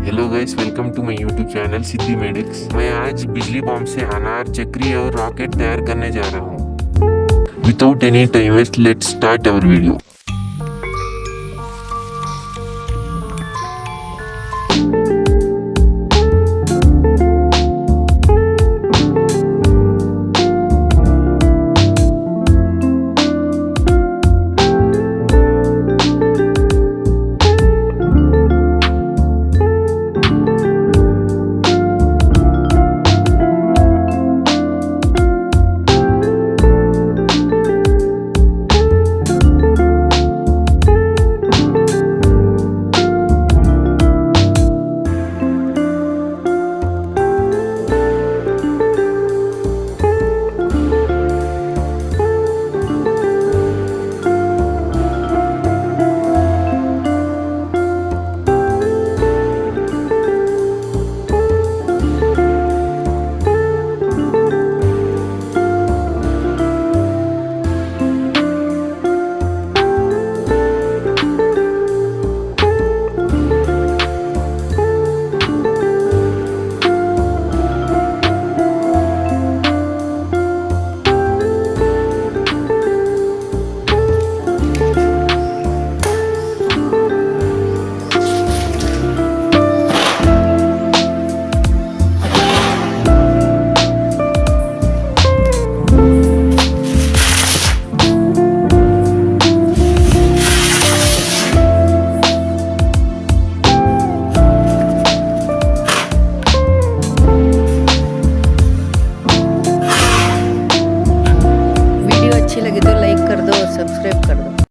Hello guys, welcome to my YouTube channel Siddhi Medics. मैं आज बिजली bomb से अनार, चक्री और रॉकेट तैयार करने जा रहा हूँ। Without any time waste, let's start our video.